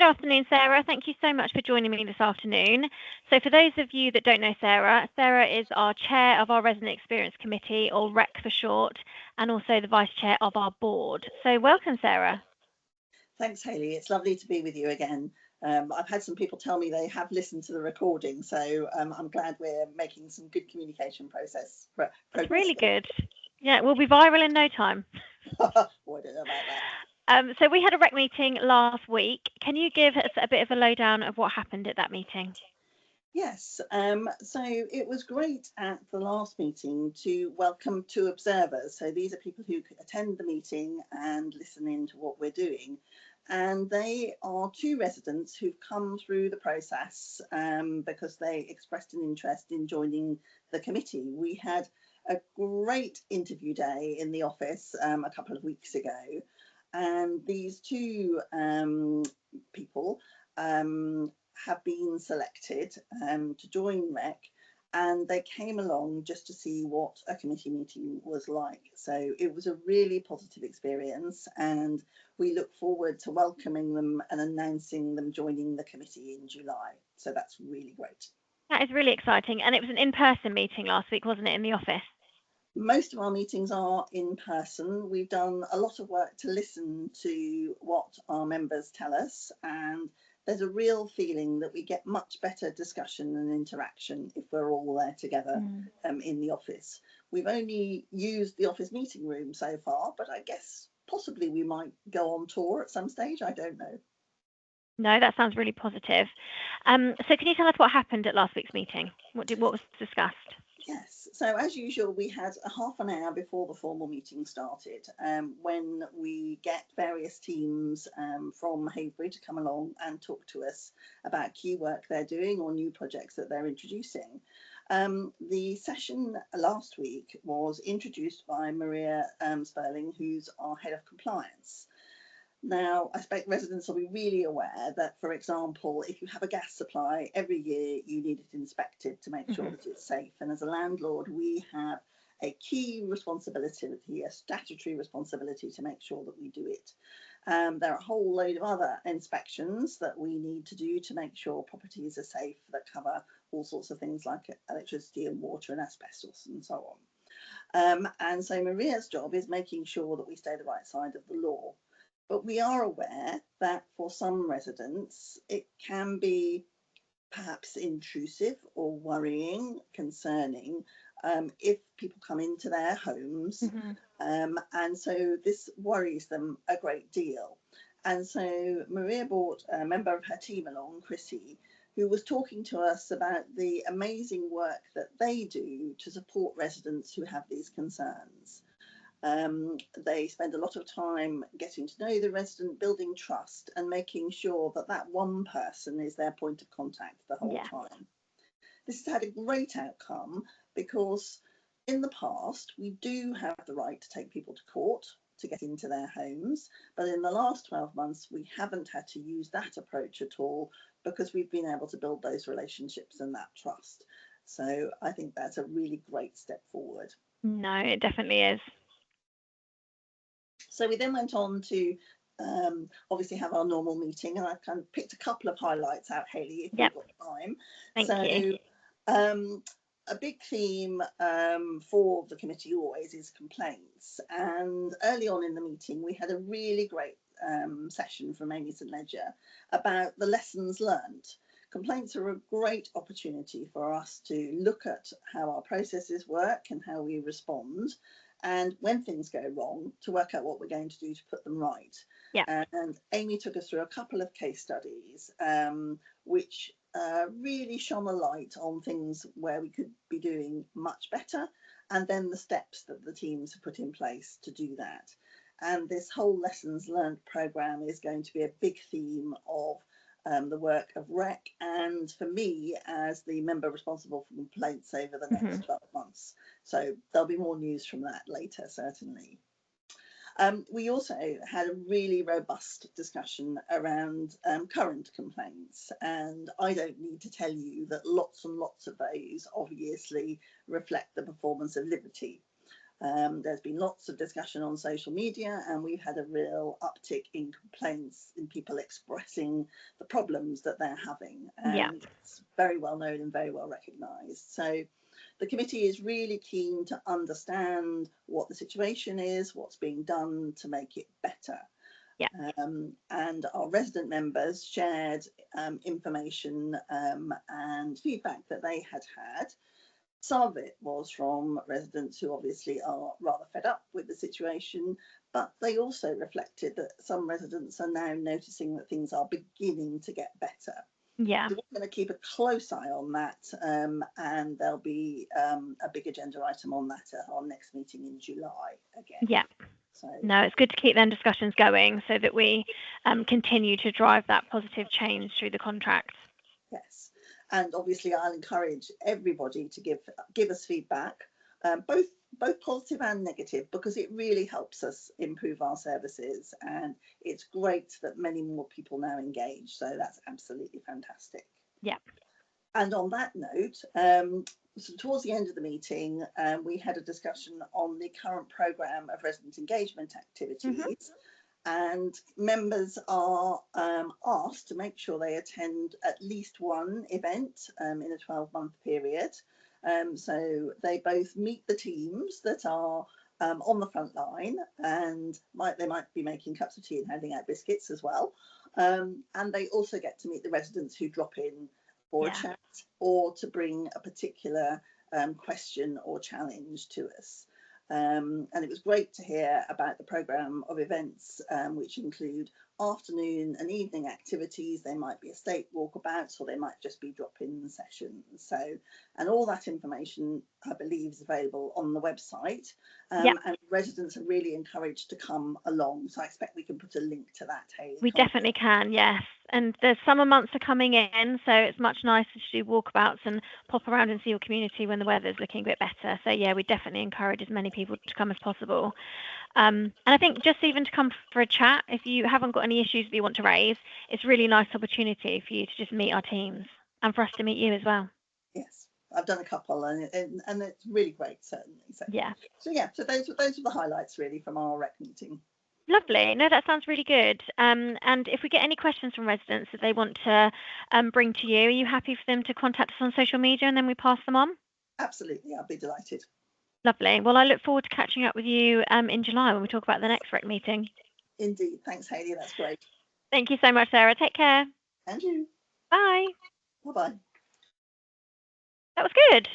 Good afternoon, Sarah. Thank you so much for joining me this afternoon. So for those of you that don't know Sarah, Sarah is our chair of our Resident Experience Committee, or REC for short, and also the vice chair of our board. So welcome, Sarah. Thanks, Hayley. It's lovely to be with you again. I've had some people tell me they have listened to the recording, so I'm glad we're making some good communication progress. That's really good. Yeah, we'll be viral in no time. Oh, I don't know about that. So we had a REC meeting last week. Can you give us a bit of a lowdown of what happened at that meeting? Yes, so it was great at the last meeting to welcome two observers. So these are people who attend the meeting and listen in to what we're doing. And they are two residents who've come through the process because they expressed an interest in joining the committee. We had a great interview day in the office a couple of weeks ago. And these two people have been selected to join REC, and they came along just to see what a committee meeting was like. So it was a really positive experience, and we look forward to welcoming them and announcing them joining the committee in July. So that's really great. That is really exciting. And it was an in-person meeting last week, wasn't it, in the office? Most of our meetings are in person. We've done a lot of work to listen to what our members tell us, and there's a real feeling that we get much better discussion and interaction if we're all there together in the office. We've only used the office meeting room so far, but I guess possibly we might go on tour at some stage. I don't know. No, that sounds really positive. So can you tell us what happened at last week's meeting? What was discussed? Yes, so as usual, we had a half an hour before the formal meeting started when we get various teams from Hayley to come along and talk to us about key work they're doing or new projects that they're introducing. The session last week was introduced by Maria Sperling, who's our head of compliance. Now, I expect residents will be really aware that, for example, if you have a gas supply, every year you need it inspected to make sure that it's safe. And as a landlord, we have a key responsibility, a statutory responsibility to make sure that we do it. There are a whole load of other inspections that we need to do to make sure properties are safe that cover all sorts of things like electricity and water and asbestos and so on. And so Maria's job is making sure that we stay the right side of the law. But we are aware that for some residents, it can be perhaps intrusive or worrying, concerning if people come into their homes. And so this worries them a great deal. And so Maria brought a member of her team along, Chrissy, who was talking to us about the amazing work that they do to support residents who have these concerns. They spend a lot of time getting to know the resident, building trust and making sure that that one person is their point of contact the whole time. This has had a great outcome because in the past, we do have the right to take people to court to get into their homes. But in the last 12 months, we haven't had to use that approach at all because we've been able to build those relationships and that trust. So I think that's a really great step forward. No, it definitely is. So we then went on to obviously have our normal meeting, and I kind of picked a couple of highlights out, Hayley, if you've got time. Thank you. A big theme for the committee always is complaints. And early on in the meeting, we had a really great session from Amy St Ledger about the lessons learned. Complaints are a great opportunity for us to look at how our processes work and how we respond. And when things go wrong, to work out what we're going to do to put them right. And Amy took us through a couple of case studies, which really shone a light on things where we could be doing much better, and then the steps that the teams have put in place to do that. And this whole lessons learned programme is going to be a big theme of the work of REC, and for me as the member responsible for complaints over the next 12 months. So there'll be more news from that later, certainly. We also had a really robust discussion around current complaints, and I don't need to tell you that lots and lots of those obviously reflect the performance of Liberty. There's been lots of discussion on social media, and we've had a real uptick in complaints in people expressing the problems that they're having. And it's very well known and very well recognised. So the committee is really keen to understand what the situation is, what's being done to make it better. And our resident members shared information and feedback that they had had. Some of it was from residents who obviously are rather fed up with the situation, but they also reflected that some residents are now noticing that things are beginning to get better. So we're going to keep a close eye on that, and there'll be a big agenda item on that at our next meeting in July again. So, no, it's good to keep them discussions going so that we continue to drive that positive change through the contract. Yes, and obviously I'll encourage everybody to give us feedback, both positive and negative, because it really helps us improve our services, and it's great that many more people now engage. So that's absolutely fantastic. And on that note, so towards the end of the meeting, we had a discussion on the current programme of resident engagement activities, and members are asked to make sure they attend at least one event in a 12-month period. So they both meet the teams that are on the front line, and they might be making cups of tea and handing out biscuits as well. And they also get to meet the residents who drop in for a chat or to bring a particular question or challenge to us. And it was great to hear about the programme of events, which include afternoon and evening activities. There might be estate walkabouts, or they might just be drop-in sessions. So, and all that information, I believe, is available on the website. And residents are really encouraged to come along. So I expect we can put a link to that, Hayley. We definitely can, yes. And the summer months are coming in, so it's much nicer to do walkabouts and pop around and see your community when the weather's looking a bit better. So yeah, we definitely encourage as many people to come as possible. And I think just even to come for a chat, if you haven't got any issues that you want to raise, it's a really nice opportunity for you to just meet our teams and for us to meet you as well. Yes, I've done a couple, and it's really great, certainly. So so those were the highlights really from our rec meeting. Lovely. No, that sounds really good. And if we get any questions from residents that they want to bring to you, are you happy for them to contact us on social media and then we pass them on? Absolutely, I'll be delighted. Lovely. Well, I look forward to catching up with you in July when we talk about the next rec meeting. Indeed. Thanks, Hayley. That's great. Thank you so much, Sarah. Take care. And you. Bye. Bye-bye. That was good.